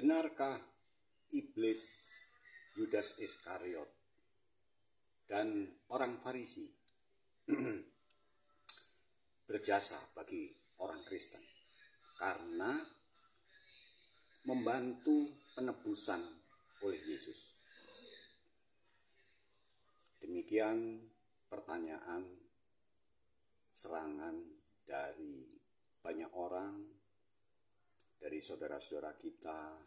Benarkah iblis, Yudas Iskariot, dan orang Farisi berjasa bagi orang Kristen karena membantu penebusan oleh Yesus? Demikian pertanyaan serangan dari banyak orang, dari saudara-saudara kita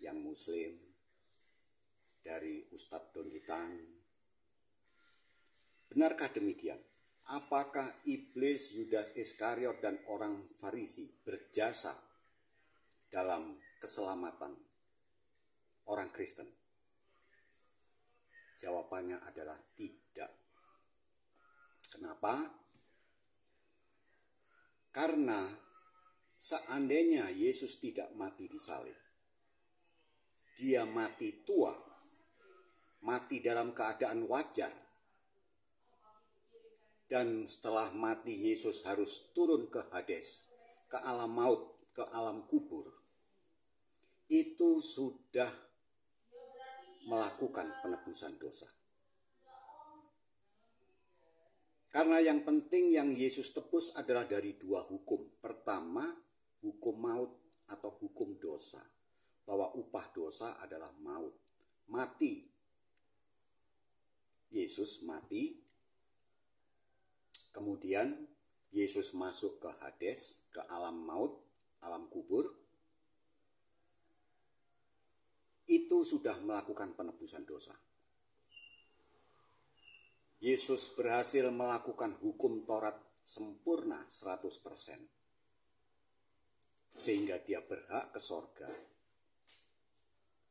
yang Muslim, dari Ustadz Donitan. Benarkah demikian? Apakah iblis, Yudas Iskariot, dan orang Farisi berjasa dalam keselamatan orang Kristen? Jawabannya adalah tidak. Kenapa? Karena seandainya Yesus tidak mati di salib, dia mati tua, mati dalam keadaan wajar, dan setelah mati Yesus harus turun ke Hades, ke alam maut, ke alam kubur. Itu sudah melakukan penebusan dosa. Karena yang penting yang Yesus tebus adalah dari dua hukum. Pertama, hukum maut atau hukum dosa. Bahwa upah dosa adalah maut. Mati. Yesus mati. Kemudian Yesus masuk ke Hades, ke alam maut, alam kubur. Itu sudah melakukan penebusan dosa. Yesus berhasil melakukan hukum Taurat sempurna 100%. Sehingga dia berhak ke sorga.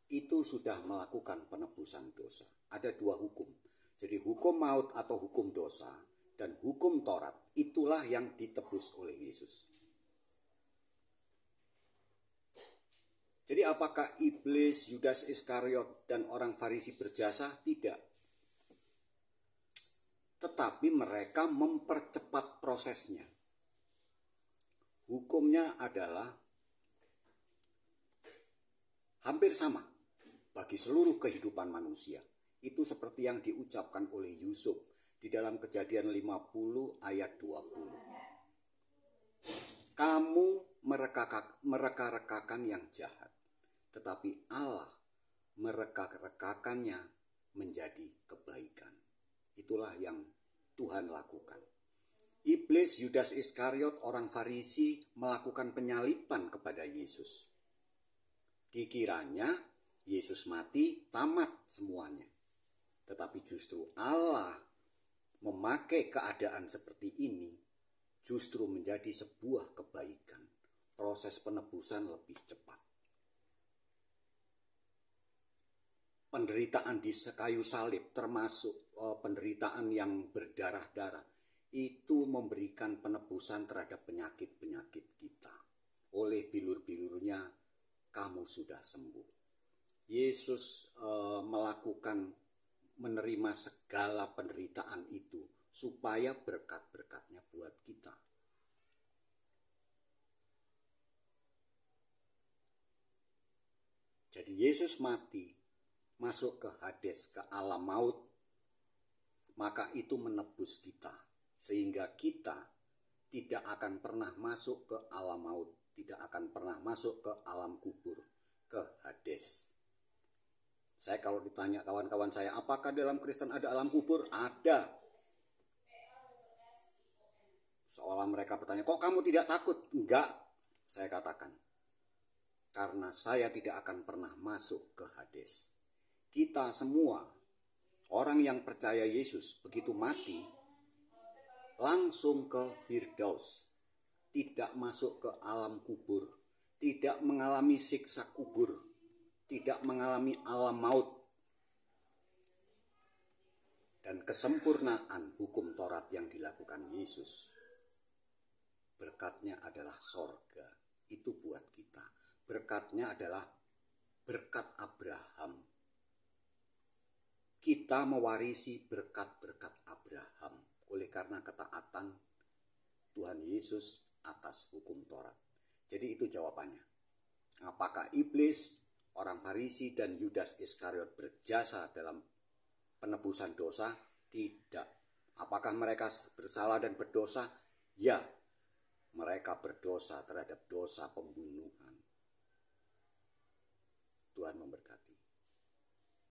Itu sudah melakukan penebusan dosa. Ada dua hukum. Jadi hukum maut atau hukum dosa dan hukum Taurat, itulah yang ditebus oleh Yesus. Jadi apakah iblis, Yudas Iskariot, dan orang Farisi berjasa? Tidak. Tetapi mereka mempercepat prosesnya. Hukumnya adalah hampir sama bagi seluruh kehidupan manusia. Itu seperti yang diucapkan oleh Yusuf di dalam Kejadian 50 ayat 20. Kamu mereka-rekakan yang jahat, tetapi Allah mereka-rekakannya menjadi kebaikan. Itulah yang Tuhan lakukan. Iblis, Yudas Iskariot, orang Farisi melakukan penyaliban kepada Yesus. Dikiranya Yesus mati, tamat semuanya. Tetapi justru Allah memakai keadaan seperti ini justru menjadi sebuah kebaikan. Proses penebusan lebih cepat. Penderitaan di kayu salib termasuk penderitaan yang berdarah-darah itu memberikan penebusan terhadap penyakit-penyakit kita. Oleh bilur-bilurnya kamu sudah sembuh. Yesus menerima segala penderitaan itu supaya berkat-berkatnya buat kita. Jadi Yesus mati, masuk ke Hades, ke alam maut, maka itu menebus kita. Sehingga kita tidak akan pernah masuk ke alam maut, tidak akan pernah masuk ke alam kubur, ke Hades. Saya kalau ditanya kawan-kawan saya, apakah dalam Kristen ada alam kubur? Ada. Seolah mereka bertanya, kok kamu tidak takut? Enggak, saya katakan. Karena saya tidak akan pernah masuk ke Hades. Kita semua, orang yang percaya Yesus, begitu mati, langsung ke Firdaus. Tidak masuk ke alam kubur. Tidak mengalami siksa kubur. Tidak mengalami alam maut. Dan kesempurnaan hukum Taurat yang dilakukan Yesus. Berkatnya adalah sorga. Itu buat kita. Berkatnya adalah berkat Abraham. Kita mewarisi berkat-berkat Abraham oleh karena ketaatan Tuhan Yesus atas hukum Taurat. Jadi itu jawabannya. Apakah iblis, orang Farisi, dan Yudas Iskariot berjasa dalam penebusan dosa? Tidak. Apakah mereka bersalah dan berdosa? Ya, mereka berdosa terhadap dosa pembunuhan. Tuhan memberkati.